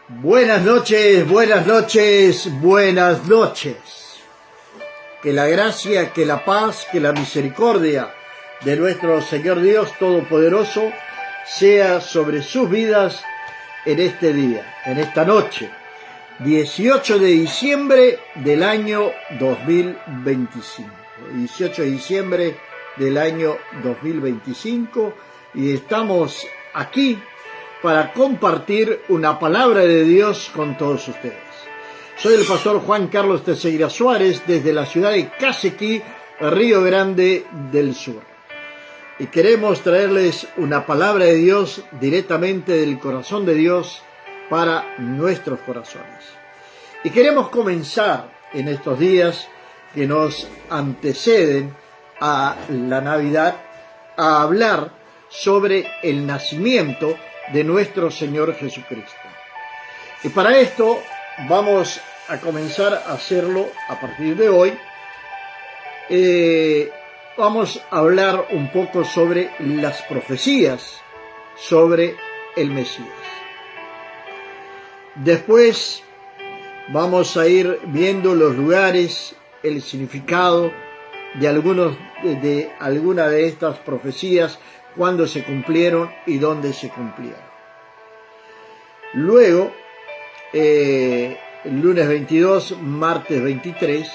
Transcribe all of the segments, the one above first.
Buenas noches, buenas noches, buenas noches. Que la gracia, que la paz, que la misericordia de nuestro Señor Dios Todopoderoso sea sobre sus vidas en este día, en esta noche, 18 de diciembre del año 2025. 18 de diciembre del año 2025 y estamos aquí para compartir una palabra de Dios con todos ustedes. Soy el pastor Juan Carlos Teixeira Suárez desde la ciudad de Cacequí, Río Grande del Sur. Y queremos traerles una palabra de Dios directamente del corazón de Dios para nuestros corazones. Y queremos comenzar en estos días que nos anteceden a la Navidad a hablar sobre el nacimiento de nuestro Señor Jesucristo. Y para esto vamos a comenzar a hacerlo a partir de hoy. Vamos a hablar un poco sobre las profecías sobre el Mesías. Después vamos a ir viendo los lugares, el significado de alguna de estas profecías, cuándo se cumplieron y dónde se cumplieron. Luego, el lunes 22, martes 23,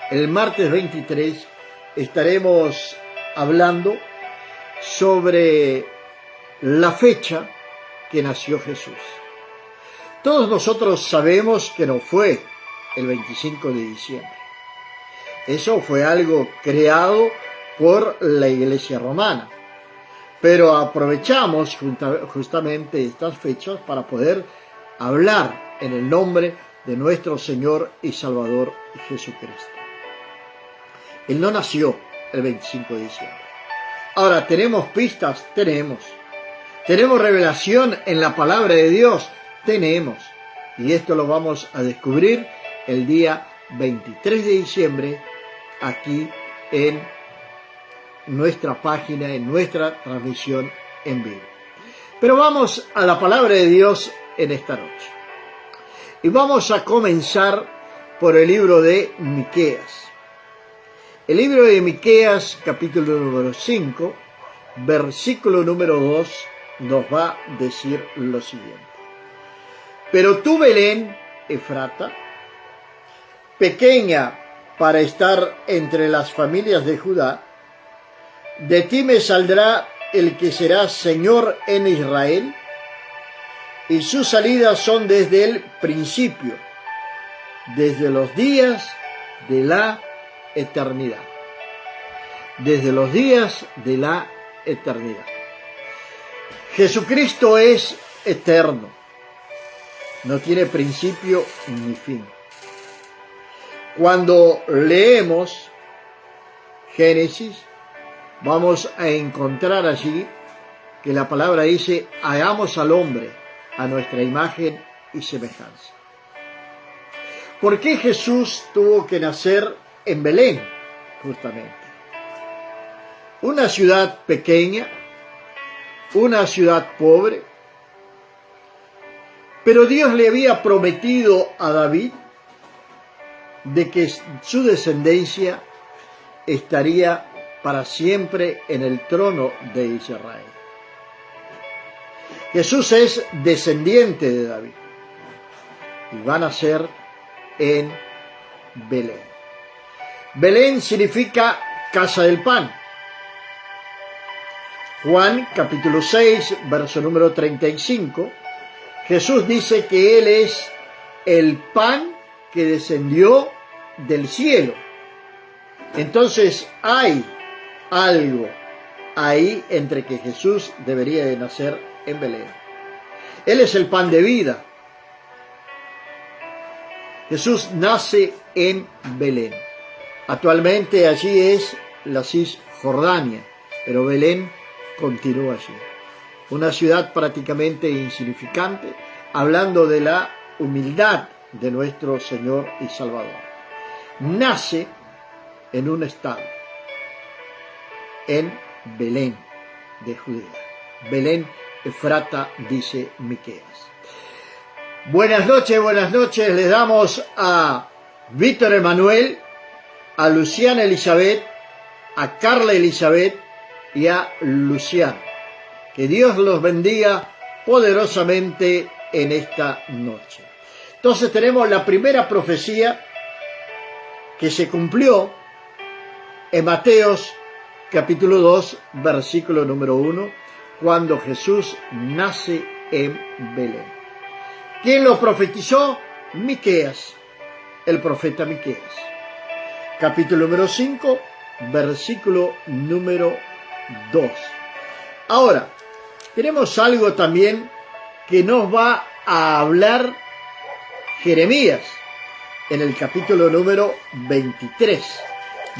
el martes 23 estaremos hablando sobre la fecha que nació Jesús. Todos nosotros sabemos que no fue el 25 de diciembre. Eso fue algo creado por la Iglesia Romana. Pero aprovechamos justamente estas fechas para poder hablar en el nombre de nuestro Señor y Salvador Jesucristo. Él no nació el 25 de diciembre. Ahora, ¿tenemos pistas? Tenemos. ¿Tenemos revelación en la palabra de Dios? Tenemos. Y esto lo vamos a descubrir el día 23 de diciembre aquí en nuestra página, en nuestra transmisión en vivo. Pero vamos a la palabra de Dios en esta noche. Y vamos a comenzar por el libro de Miqueas. El libro de Miqueas, capítulo número 5, versículo número 2, nos va a decir lo siguiente. Pero tú, Belén, Efrata, pequeña para estar entre las familias de Judá, de ti me saldrá el que será Señor en Israel, y sus salidas son desde el principio, desde los días de la eternidad. Desde los días de la eternidad. Jesucristo es eterno, no tiene principio ni fin. Cuando leemos Génesis, vamos a encontrar allí que la palabra dice, hagamos al hombre a nuestra imagen y semejanza. ¿Por qué Jesús tuvo que nacer en Belén, justamente? Una ciudad pequeña, una ciudad pobre, pero Dios le había prometido a David de que su descendencia estaría para siempre en el trono de Israel. Jesús es descendiente de David y va a nacer en Belén. Belén significa casa del pan. Juan capítulo 6, verso número 35, Jesús dice que Él es el pan que descendió del cielo. Entonces hay algo ahí entre que Jesús debería de nacer en Belén. Él es el pan de vida. Jesús nace en Belén. Actualmente allí es la Cisjordania, pero Belén continúa allí. Una ciudad prácticamente insignificante, hablando de la humildad de nuestro Señor y Salvador. Nace en un estado, en Belén de Judea. Belén Efrata, dice Miqueas. Buenas noches, les damos a Víctor Emanuel, a Luciana Elizabeth, a Carla Elizabeth y a Luciana. Que Dios los bendiga poderosamente en esta noche. Entonces tenemos la primera profecía que se cumplió en Mateos capítulo 2, versículo número 1, cuando Jesús nace en Belén. ¿Quién lo profetizó? Miqueas, el profeta Miqueas. Capítulo número 5, versículo número 2. Ahora, tenemos algo también que nos va a hablar Jeremías en el capítulo número 23,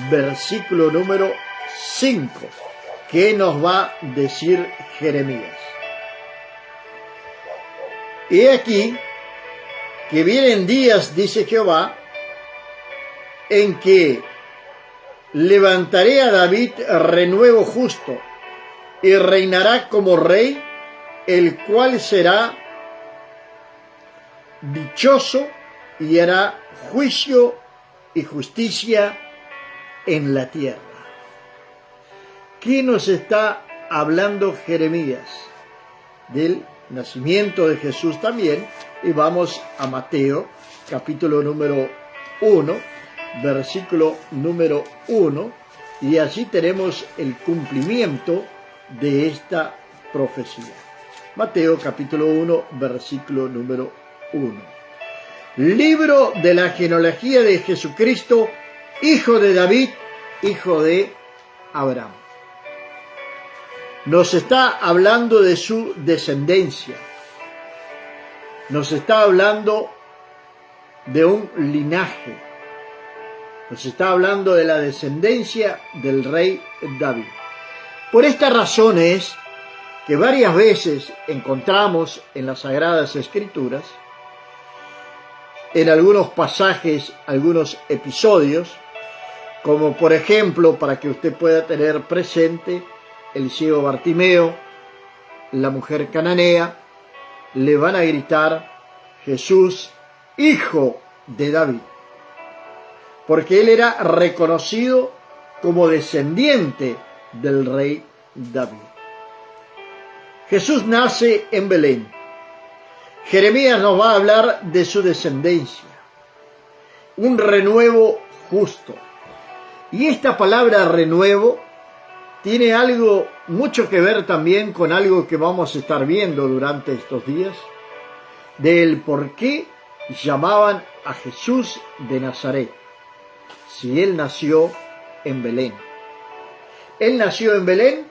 versículo número 5. ¿Qué nos va a decir Jeremías? He aquí que vienen días, dice Jehová, en que levantaré a David renuevo justo, y reinará como rey, el cual será dichoso y hará juicio y justicia en la tierra. ¿Qué nos está hablando Jeremías? Del nacimiento de Jesús también, y vamos a Mateo capítulo número 1, versículo número 1, y allí tenemos el cumplimiento de esta profecía. Mateo capítulo 1, versículo número 1. Libro de la genealogía de Jesucristo, hijo de David, hijo de Abraham. Nos está hablando de su descendencia. Nos está hablando de un linaje. Nos está hablando de la descendencia del rey David. Por esta razón es que varias veces encontramos en las Sagradas Escrituras, en algunos pasajes, algunos episodios, como por ejemplo, para que usted pueda tener presente, el ciego Bartimeo, la mujer cananea, le van a gritar Jesús, hijo de David, porque él era reconocido como descendiente del rey David. Jesús nace en Belén. Jeremías nos va a hablar de su descendencia, un renuevo justo. Y esta palabra renuevo tiene mucho que ver también con algo que vamos a estar viendo durante estos días, del por qué llamaban a Jesús de Nazaret, si él nació en Belén. Él nació en Belén,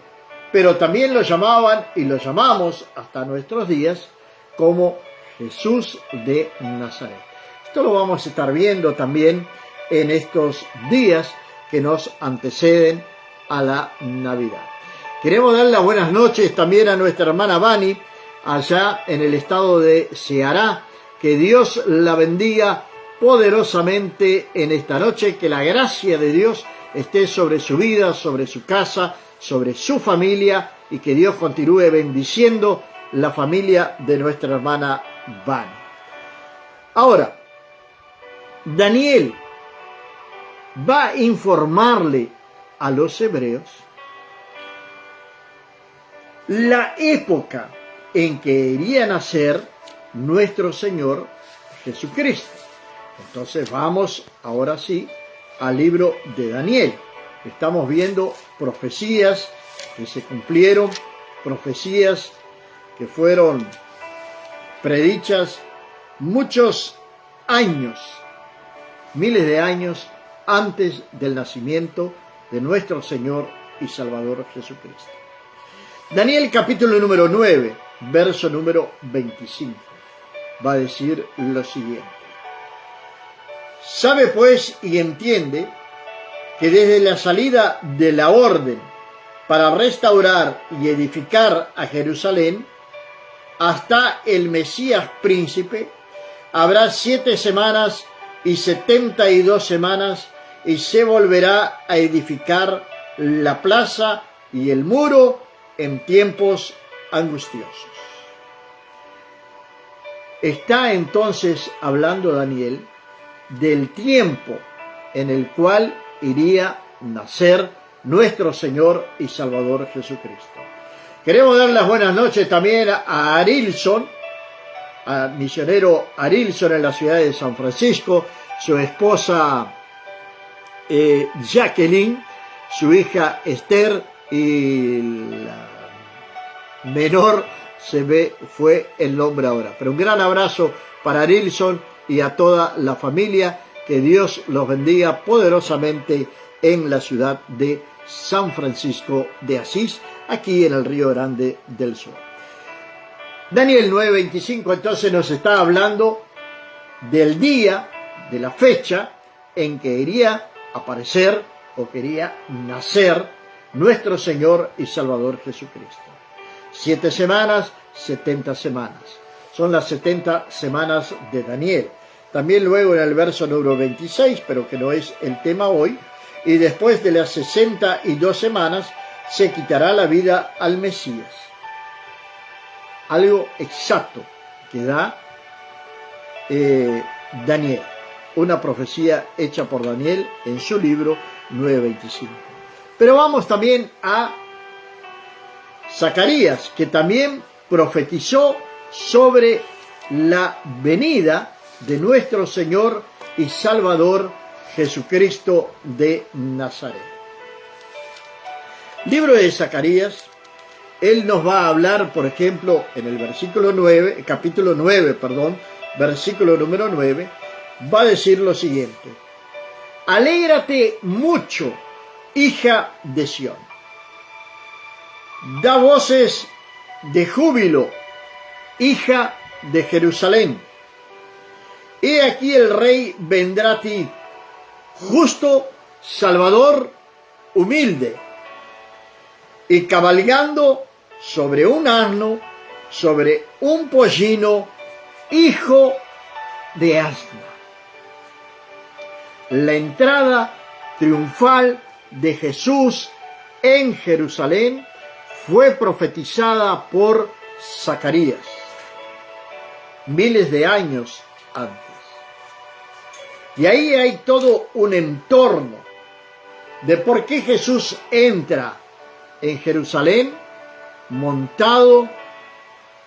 pero también lo llamaban, y lo llamamos hasta nuestros días, como Jesús de Nazaret. Esto lo vamos a estar viendo también en estos días que nos anteceden a la Navidad. Queremos dar las buenas noches también a nuestra hermana Vani, allá en el estado de Ceará. Que Dios la bendiga poderosamente en esta noche, que la gracia de Dios esté sobre su vida, sobre su casa, sobre su familia, y que Dios continúe bendiciendo la familia de nuestra hermana Vani. Ahora, Daniel va a informarle a los hebreos la época en que iría a nacer nuestro Señor Jesucristo. Entonces vamos ahora sí al libro de Daniel. Estamos viendo profecías que se cumplieron, profecías que fueron predichas muchos años, miles de años antes del nacimiento de nuestro Señor y Salvador Jesucristo. Daniel capítulo número 9, verso número 25, va a decir lo siguiente. Sabe pues y entiende que desde la salida de la orden para restaurar y edificar a Jerusalén hasta el Mesías príncipe, habrá 7 semanas y 72 semanas, y se volverá a edificar la plaza y el muro en tiempos angustiosos. Está entonces hablando Daniel del tiempo en el cual iría a nacer nuestro Señor y Salvador Jesucristo. Queremos dar las buenas noches también a Arilson, al misionero Arilson en la ciudad de San Francisco, su esposa Jacqueline, su hija Esther y la menor fue el nombre ahora. Pero un gran abrazo para Arilson y a toda la familia, que Dios los bendiga poderosamente en la ciudad de San Francisco de Asís, aquí en el Río Grande del Sur. Daniel 9:25 entonces nos está hablando del día, de la fecha en que iría a aparecer o quería nacer nuestro Señor y Salvador Jesucristo. 7 semanas, 70 semanas. Son las 70 semanas de Daniel. También luego en el verso número 26, pero que no es el tema hoy, y después de las 62 semanas se quitará la vida al Mesías. Algo exacto que da Daniel, una profecía hecha por Daniel en su libro 9:25. Pero vamos también a Zacarías, que también profetizó sobre la venida de nuestro Señor y Salvador Jesucristo de Nazaret. Libro de Zacarías, él nos va a hablar, por ejemplo, en el capítulo 9, versículo número 9, va a decir lo siguiente: alégrate mucho, hija de Sión. Da voces de júbilo, hija de Jerusalén. He aquí el rey vendrá a ti, justo, salvador, humilde, y cabalgando sobre un asno, sobre un pollino, hijo de asna. La entrada triunfal de Jesús en Jerusalén fue profetizada por Zacarías miles de años antes. Y ahí hay todo un entorno de por qué Jesús entra en Jerusalén montado,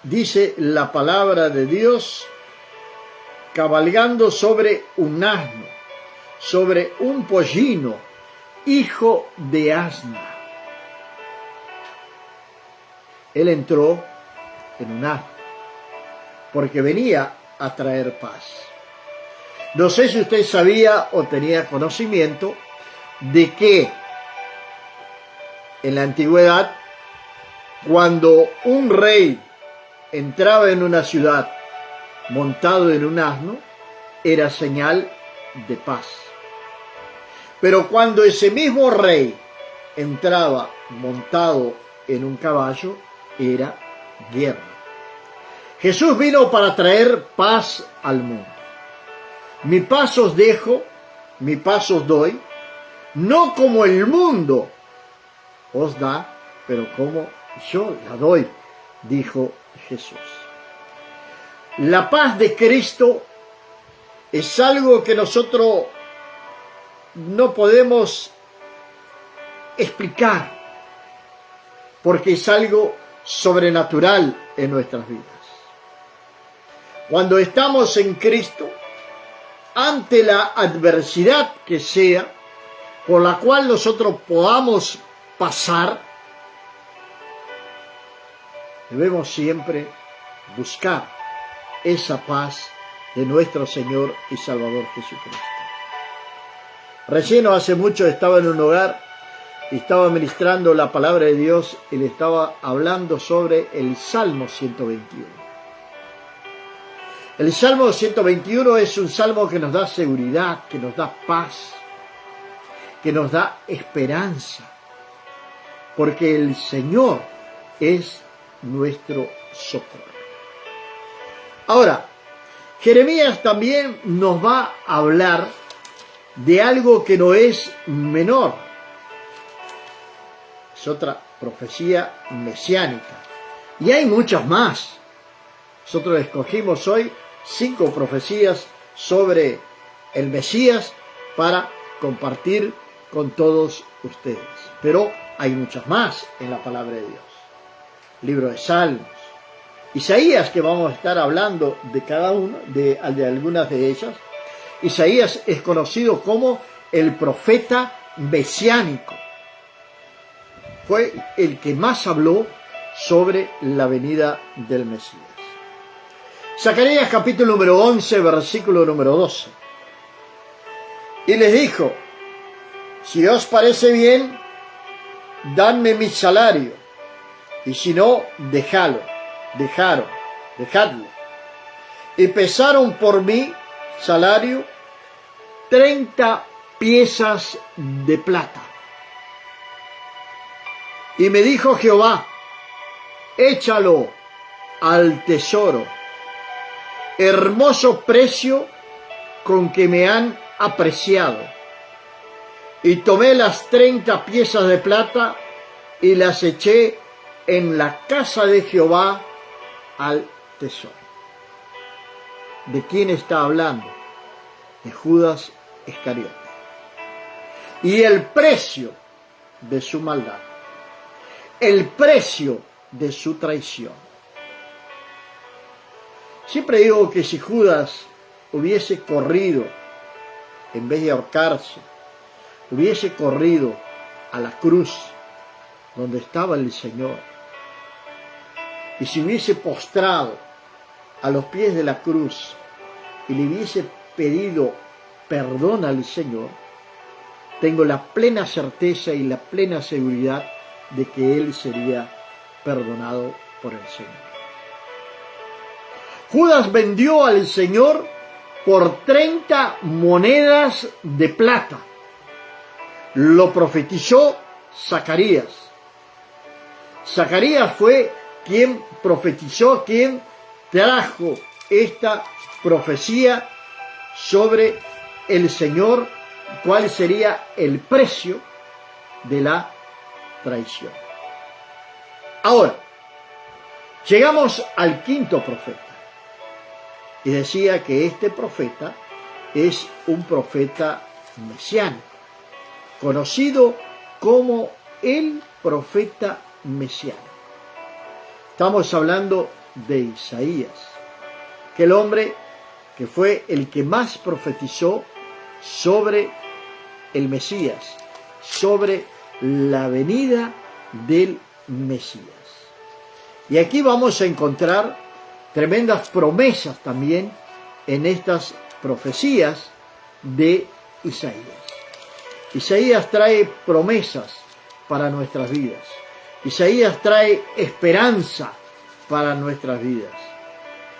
dice la palabra de Dios, cabalgando sobre un asno, sobre un pollino, hijo de asna. Él entró en un asno porque venía a traer paz. No sé si usted sabía o tenía conocimiento de que en la antigüedad, cuando un rey entraba en una ciudad montado en un asno, era señal de paz. Pero cuando ese mismo rey entraba montado en un caballo, era guerra. Jesús vino para traer paz al mundo. Mi paz os dejo, mi paz os doy, no como el mundo os da, pero como yo la doy, dijo Jesús. La paz de Cristo es algo que nosotros no podemos explicar, porque es algo sobrenatural en nuestras vidas. Cuando estamos en Cristo, ante la adversidad que sea, por la cual nosotros podamos pasar, debemos siempre buscar esa paz de nuestro Señor y Salvador Jesucristo. Recién no hace mucho estaba en un hogar y estaba ministrando la palabra de Dios y le estaba hablando sobre el Salmo 121. El Salmo 121 es un salmo que nos da seguridad, que nos da paz, que nos da esperanza, porque el Señor es nuestro socorro. Ahora, Jeremías también nos va a hablar de algo que no es menor. Es otra profecía mesiánica. Y hay muchas más. Nosotros escogimos hoy 5 profecías sobre el Mesías para compartir con todos ustedes. Pero hay muchas más en la palabra de Dios. Libro de Salmos, Isaías, que vamos a estar hablando de cada uno, de algunas de ellas. Isaías es conocido como el profeta mesiánico. Fue el que más habló sobre la venida del Mesías. Zacarías capítulo número 11, versículo número 12. Y les dijo: si os parece bien, dadme mi salario, y si no, dejadlo. Y pesaron por mi salario 30 piezas de plata. Y me dijo Jehová: échalo al tesoro, hermoso precio con que me han apreciado. Y tomé las 30 piezas de plata y las eché en la casa de Jehová al tesoro. ¿De quién está hablando? De Judas Iscariote. Y el precio de su maldad, el precio de su traición. Siempre digo que si Judas hubiese corrido, en vez de ahorcarse, hubiese corrido a la cruz donde estaba el Señor, y se hubiese postrado a los pies de la cruz y le hubiese pedido perdón al Señor, tengo la plena certeza y la plena seguridad de que él sería perdonado por el Señor. Judas vendió al Señor por 30 monedas de plata. Lo profetizó Zacarías. Zacarías fue quien profetizó, quien trajo esta profecía sobre el Señor, cuál sería el precio de la traición. Ahora, llegamos al 5.º profeta. Y decía que este profeta es un profeta mesiánico, conocido como el profeta mesiánico. Estamos hablando de Isaías, que el hombre que fue el que más profetizó sobre el Mesías, sobre la venida del Mesías. Y aquí vamos a encontrar tremendas promesas también en estas profecías de Isaías. Isaías trae promesas para nuestras vidas. Isaías trae esperanza para nuestras vidas.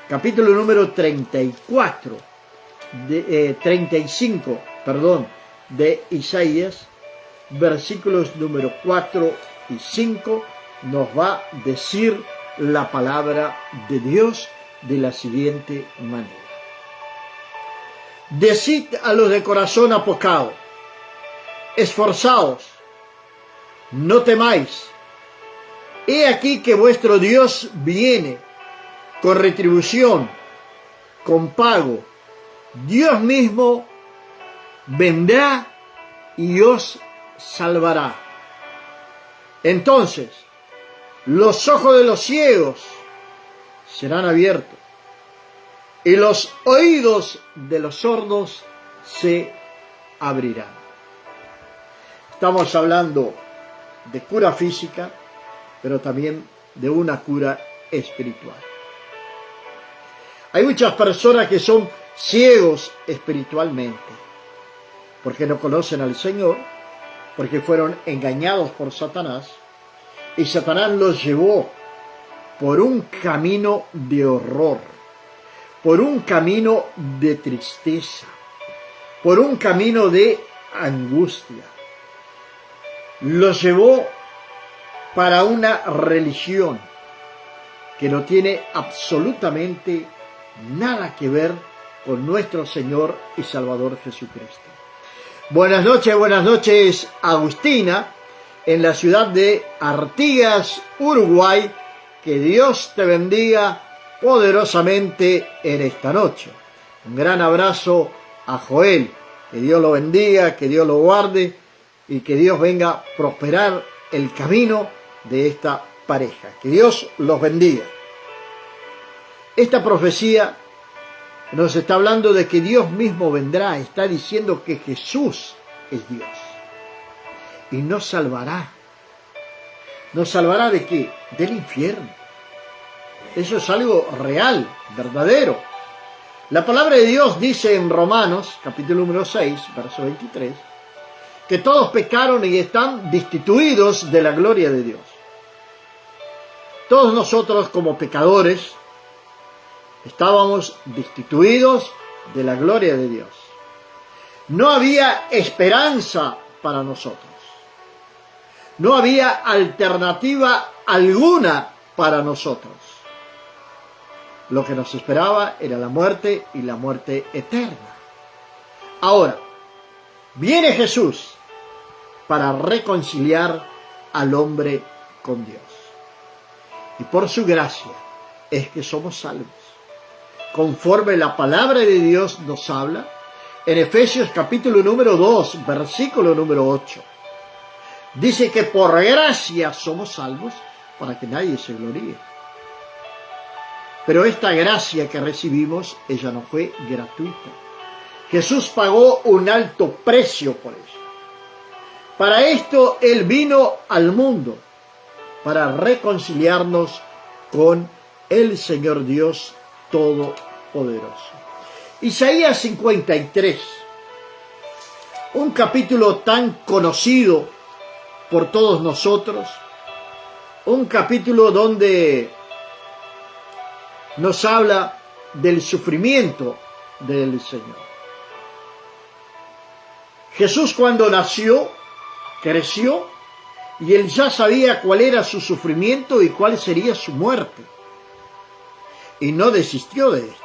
Capítulo número 35, de Isaías, versículos número 4 y 5, nos va a decir la palabra de Dios de la siguiente manera. Decid a los de corazón apocado: esforzaos, no temáis. He aquí que vuestro Dios viene con retribución, con pago. Dios mismo vendrá y os salvará. Entonces, los ojos de los ciegos serán abiertos y los oídos de los sordos se abrirán. Estamos hablando de cura física, pero también de una cura espiritual. Hay muchas personas que son ciegos espiritualmente, porque no conocen al Señor, porque fueron engañados por Satanás, y Satanás los llevó por un camino de horror, por un camino de tristeza, por un camino de angustia. Los llevó para una religión que no tiene absolutamente nada que ver con nuestro Señor y Salvador Jesucristo. Buenas noches, Agustina, en la ciudad de Artigas, Uruguay. Que Dios te bendiga poderosamente en esta noche. Un gran abrazo a Joel, que Dios lo bendiga, que Dios lo guarde y que Dios venga a prosperar el camino de esta pareja. Que Dios los bendiga. Esta profecía nos está hablando de que Dios mismo vendrá, está diciendo que Jesús es Dios y nos salvará. ¿Nos salvará de qué? Del infierno. Eso es algo real, verdadero. La palabra de Dios dice en Romanos, capítulo número 6, verso 23, que todos pecaron y están destituidos de la gloria de Dios. Todos nosotros como pecadores estábamos destituidos de la gloria de Dios. No había esperanza para nosotros. No había alternativa alguna para nosotros. Lo que nos esperaba era la muerte y la muerte eterna. Ahora, viene Jesús para reconciliar al hombre con Dios. Y por su gracia es que somos salvos. Conforme la palabra de Dios nos habla, en Efesios capítulo número 2, versículo número 8. Dice que por gracia somos salvos para que nadie se gloríe. Pero esta gracia que recibimos, ella no fue gratuita. Jesús pagó un alto precio por eso. Para esto Él vino al mundo, para reconciliarnos con el Señor Dios Todopoderoso. Isaías 53, un capítulo tan conocido por todos nosotros, un capítulo donde nos habla del sufrimiento del Señor. Jesús cuando nació, creció, y Él ya sabía cuál era su sufrimiento y cuál sería su muerte. Y no desistió de esto.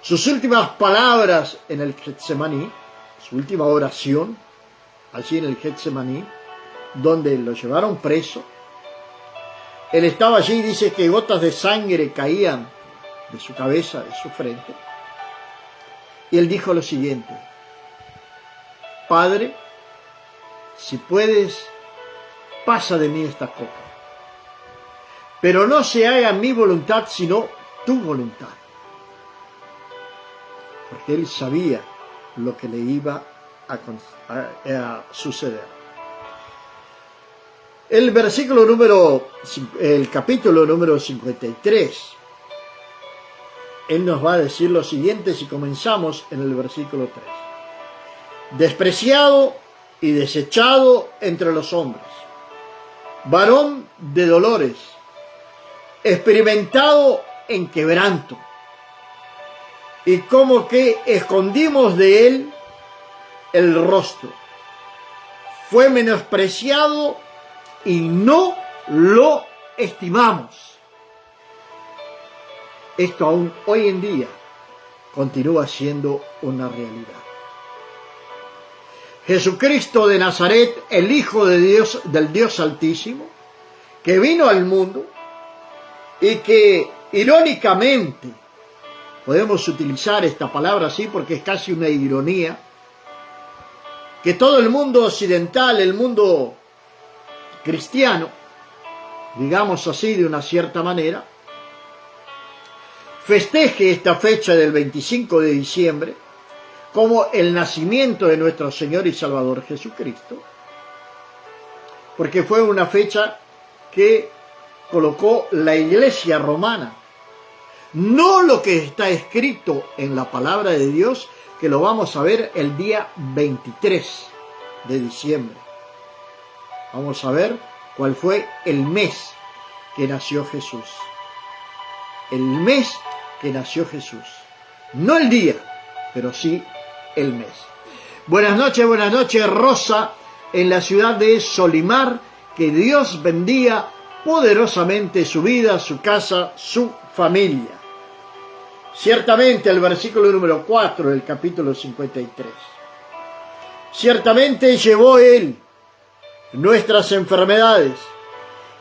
Sus últimas palabras en el Getsemaní, su última oración, allí en el Getsemaní, donde lo llevaron preso, Él estaba allí y dice que gotas de sangre caían de su cabeza, de su frente. Y Él dijo lo siguiente: Padre, si puedes, pasa de mí esta copa. Pero no se haga mi voluntad, sino tu voluntad. Porque Él sabía lo que le iba a suceder. El capítulo número 53, Él nos va a decir lo siguiente si comenzamos en el versículo 3. Despreciado y desechado entre los hombres, varón de dolores, experimentado en quebranto, y como que escondimos de Él el rostro. Fue menospreciado y no lo estimamos. Esto aún hoy en día continúa siendo una realidad. Jesucristo de Nazaret, el Hijo de Dios, del Dios Altísimo, que vino al mundo y que irónicamente, podemos utilizar esta palabra así porque es casi una ironía, que todo el mundo occidental, el mundo cristiano, digamos así de una cierta manera, festeje esta fecha del 25 de diciembre como el nacimiento de nuestro Señor y Salvador Jesucristo, porque fue una fecha que colocó la Iglesia romana, no lo que está escrito en la palabra de Dios, que lo vamos a ver el día 23 de diciembre. Vamos a ver cuál fue el mes que nació Jesús. El mes que nació Jesús. No el día, pero sí el mes. Buenas noches, Rosa, en la ciudad de Solimar. Que Dios bendiga poderosamente su vida, su casa, su familia. Ciertamente el versículo número 4 del capítulo 53. Ciertamente llevó Él nuestras enfermedades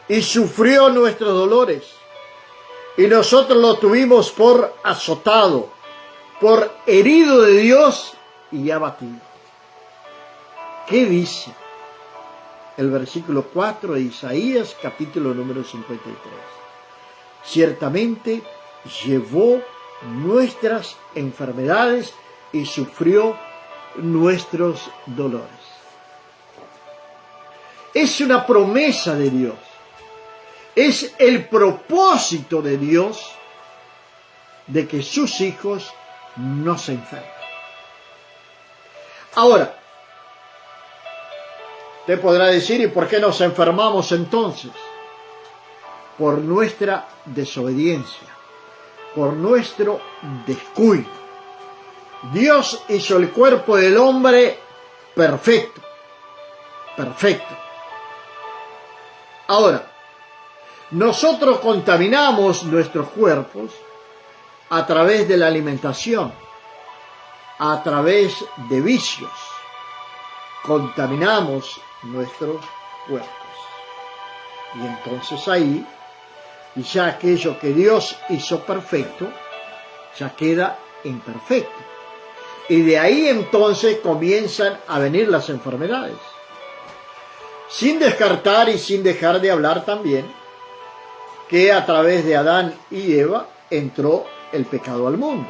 y sufrió nuestros dolores. y nosotros lo tuvimos por azotado, por herido de Dios y abatido. ¿Qué dice el versículo 4 de Isaías, capítulo número 53? Ciertamente llevó nuestras enfermedades y sufrió nuestros dolores. Es una promesa de Dios. Es el propósito de Dios de que sus hijos no se enfermen. Ahora, usted podrá decir, ¿y por qué nos enfermamos entonces? Por nuestra desobediencia, por nuestro descuido. Dios hizo el cuerpo del hombre perfecto, perfecto. Ahora, nosotros contaminamos nuestros cuerpos a través de la alimentación, a través de vicios. Contaminamos nuestros cuerpos. Y entonces ahí, ya aquello que Dios hizo perfecto, ya queda imperfecto. Y de ahí entonces comienzan a venir las enfermedades. Sin descartar y sin dejar de hablar también que a través de Adán y Eva entró el pecado al mundo.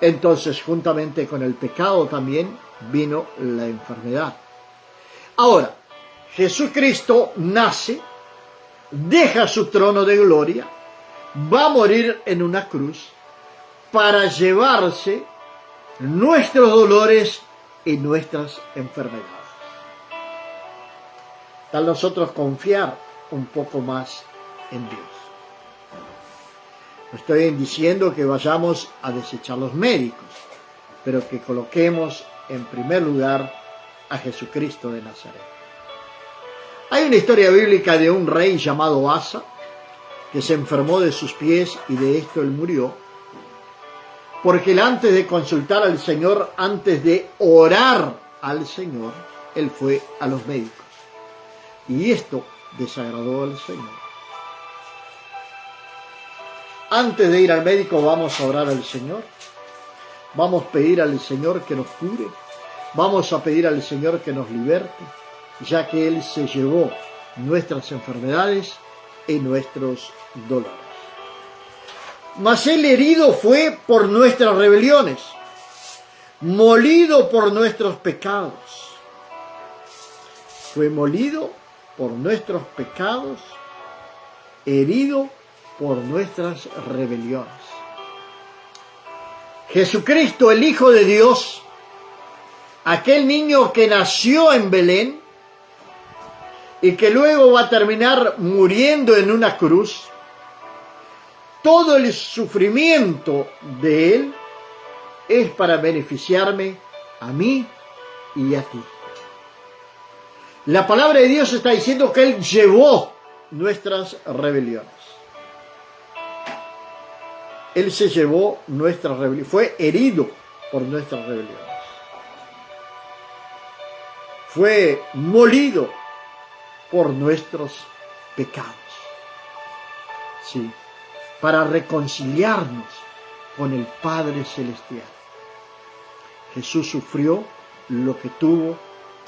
Entonces, juntamente con el pecado también vino la enfermedad. Ahora, Jesucristo nace, deja su trono de gloria, va a morir en una cruz para llevarse nuestros dolores y nuestras enfermedades. Tal nosotros confiar un poco más en Dios. No estoy diciendo que vayamos a desechar los médicos, pero que coloquemos en primer lugar a Jesucristo de Nazaret. Hay una historia bíblica de un rey llamado Asa, que se enfermó de sus pies y de esto él murió, porque él, antes de consultar al Señor, antes de orar al Señor, él fue a los médicos. Y esto desagradó al Señor. Antes de ir al médico vamos a orar al Señor. Vamos a pedir al Señor que nos cure. Vamos a pedir al Señor que nos liberte, ya que Él se llevó nuestras enfermedades y nuestros dolores. Mas el herido fue por nuestras rebeliones, molido por nuestros pecados. Fue molido por nuestros pecados, herido por nuestras rebeliones. Jesucristo, el Hijo de Dios, aquel niño que nació en Belén y que luego va a terminar muriendo en una cruz, todo el sufrimiento de él es para beneficiarme a mí y a ti. La palabra de Dios está diciendo que él llevó nuestras rebeliones. Él se llevó nuestras rebeliones, fue herido por nuestras rebeliones. Fue molido por nuestros pecados. Sí, para reconciliarnos con el Padre Celestial. Jesús sufrió lo que tuvo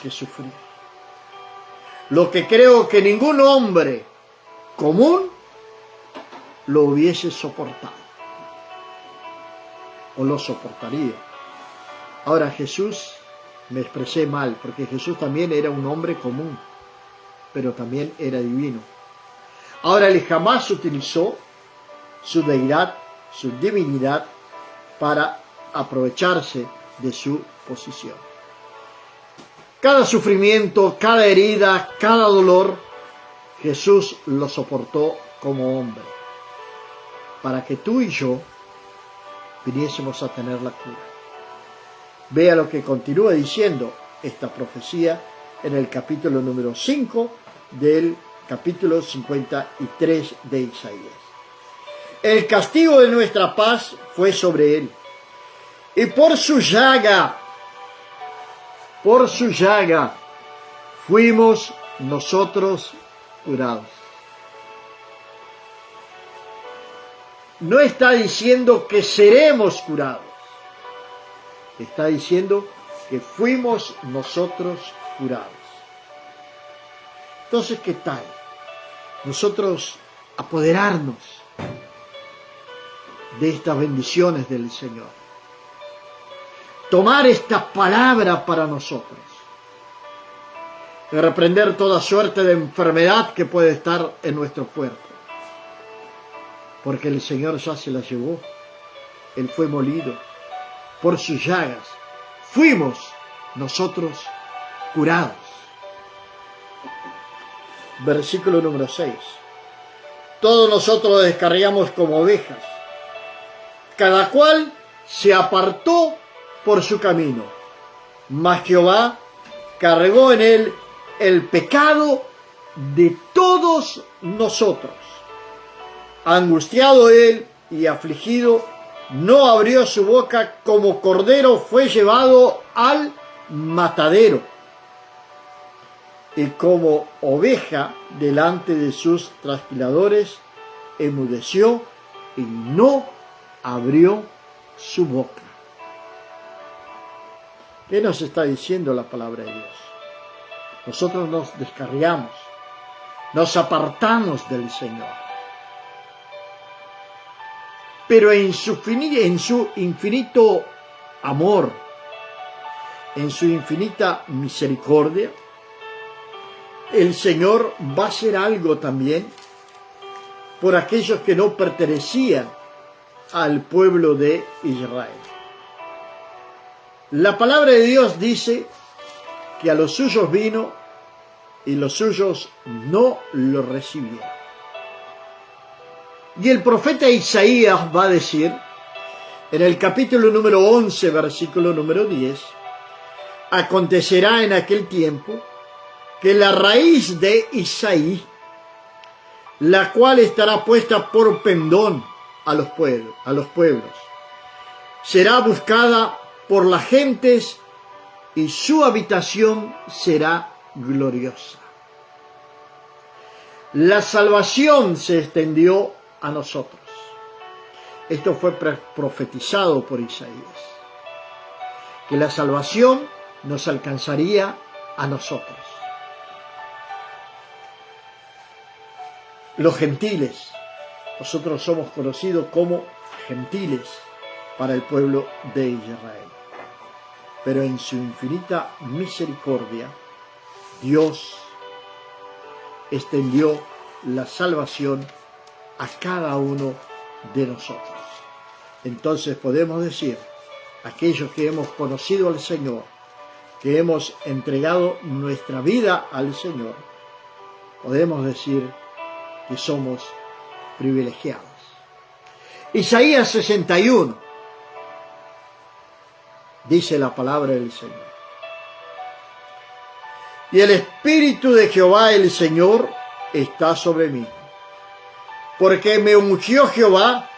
que sufrir. Lo que creo que ningún hombre común lo hubiese soportado. O lo soportaría. Ahora Jesús, me expresé mal, porque Jesús también era un hombre común, pero también era divino. Ahora él jamás utilizó su deidad, su divinidad, para aprovecharse de su posición. Cada sufrimiento, cada herida, cada dolor, Jesús lo soportó como hombre, para que tú y yo viniésemos a tener la cura. Vea lo que continúa diciendo esta profecía en el capítulo número 5 del capítulo 53 de Isaías. El castigo de nuestra paz fue sobre él, y por su llaga fuimos nosotros curados. no está diciendo que seremos curados. Está diciendo que fuimos nosotros curados. Entonces, ¿qué tal? Nosotros apoderarnos de estas bendiciones del Señor. Tomar esta palabra para nosotros. De reprender toda suerte de enfermedad que puede estar en nuestro cuerpo. Porque el Señor ya se la llevó. Él fue molido. Por sus llagas fuimos nosotros curados. Versículo número 6. Todos nosotros descarriamos como ovejas. Cada cual se apartó por su camino. Mas Jehová cargó en él el pecado de todos nosotros. Angustiado él y afligido, no abrió su boca, como cordero fue llevado al matadero, y como oveja delante de sus trasquiladores, enmudeció y no abrió su boca. ¿Qué nos está diciendo la palabra de Dios? Nosotros nos descarriamos, nos apartamos del Señor. Pero en su infinito amor, en su infinita misericordia, el Señor va a hacer algo también por aquellos que no pertenecían al pueblo de Israel. La palabra de Dios dice que a los suyos vino y los suyos no lo recibieron. Y el profeta Isaías va a decir, en el capítulo número 11, versículo número 10, acontecerá en aquel tiempo que la raíz de Isaí, la cual estará puesta por pendón a los pueblos, será buscada por las gentes y su habitación será gloriosa. La salvación se extendió a nosotros. Esto fue profetizado por Isaías, que la salvación nos alcanzaría a nosotros. Los gentiles, nosotros somos conocidos como gentiles para el pueblo de Israel. Pero en su infinita misericordia, Dios extendió la salvación a cada uno de nosotros. Entonces podemos decir, aquellos que hemos conocido al Señor, que hemos entregado nuestra vida al Señor, podemos decir que somos privilegiados. Isaías 61 dice la palabra del Señor. Y el Espíritu de Jehová el Señor está sobre mí, porque me ungió Jehová,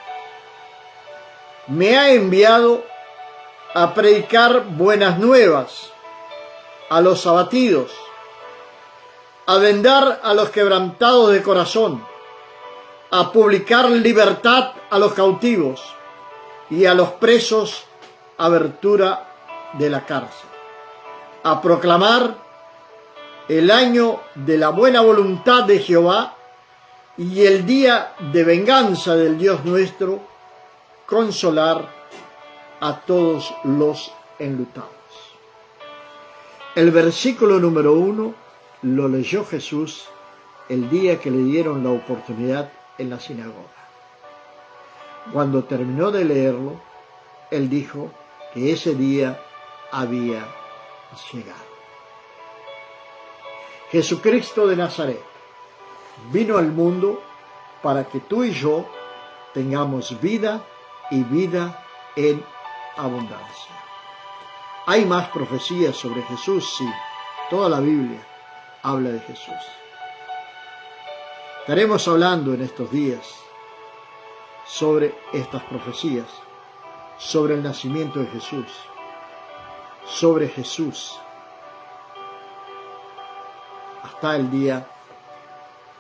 me ha enviado a predicar buenas nuevas a los abatidos, a vendar a los quebrantados de corazón, a publicar libertad a los cautivos y a los presos abertura de la cárcel, a proclamar el año de la buena voluntad de Jehová y el día de venganza del Dios nuestro, consolar a todos los enlutados. El versículo número 1 lo leyó Jesús el día que le dieron la oportunidad en la sinagoga. Cuando terminó de leerlo, él dijo que ese día había llegado. Jesucristo de Nazaret vino al mundo para que tú y yo tengamos vida y vida en abundancia. Hay más profecías sobre Jesús, sí. Toda la Biblia habla de Jesús. Estaremos hablando en estos días sobre estas profecías, sobre el nacimiento de Jesús, sobre Jesús, hasta el día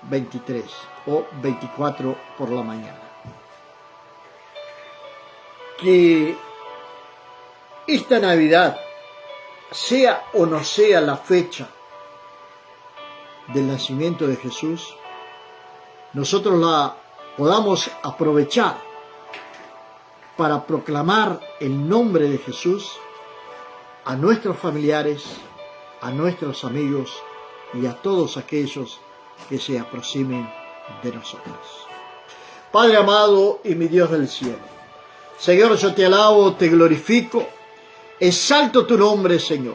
23 o 24 por la mañana. que esta Navidad, sea o no sea la fecha del nacimiento de Jesús, nosotros la podamos aprovechar para proclamar el nombre de Jesús a nuestros familiares, a nuestros amigos y a todos aquellos que se aproximen de nosotros. Padre amado y mi Dios del cielo, Señor, yo te alabo, te glorifico, exalto tu nombre, Señor.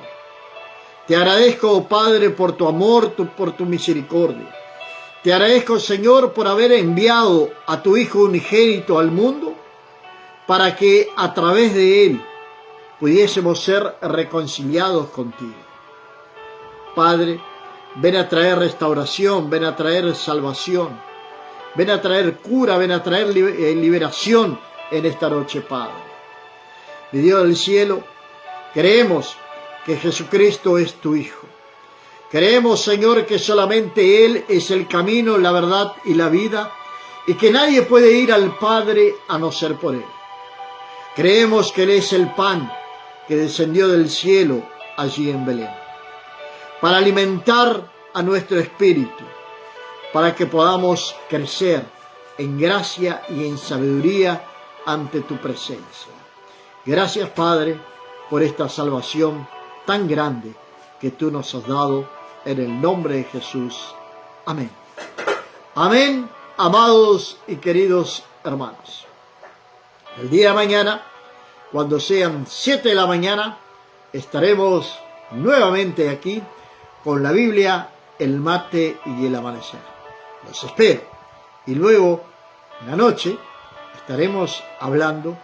Te agradezco, Padre, por tu amor, por tu misericordia. Te agradezco, Señor, por haber enviado a tu Hijo unigénito al mundo para que a través de Él pudiésemos ser reconciliados contigo. Padre, ven a traer restauración, ven a traer salvación, ven a traer cura, ven a traer liberación en esta noche, Padre. Mi Dios del cielo, creemos que Jesucristo es tu Hijo. Creemos, Señor, que solamente Él es el camino, la verdad y la vida, y que nadie puede ir al Padre a no ser por Él. Creemos que Él es el pan que descendió del cielo allí en Belén, para alimentar a nuestro espíritu, para que podamos crecer en gracia y en sabiduría ante tu presencia. Gracias, Padre, por esta salvación tan grande que tú nos has dado, en el nombre de Jesús. Amén. Amén, amados y queridos hermanos. El día de mañana, cuando sean 7 de la mañana, estaremos nuevamente aquí con la Biblia, el mate y el amanecer. Los espero. Y luego, en la noche, estaremos hablando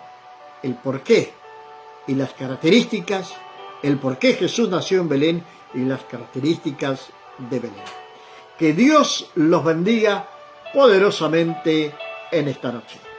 el porqué y las características, el por qué Jesús nació en Belén y las características de Belén. Que Dios los bendiga poderosamente en esta noche.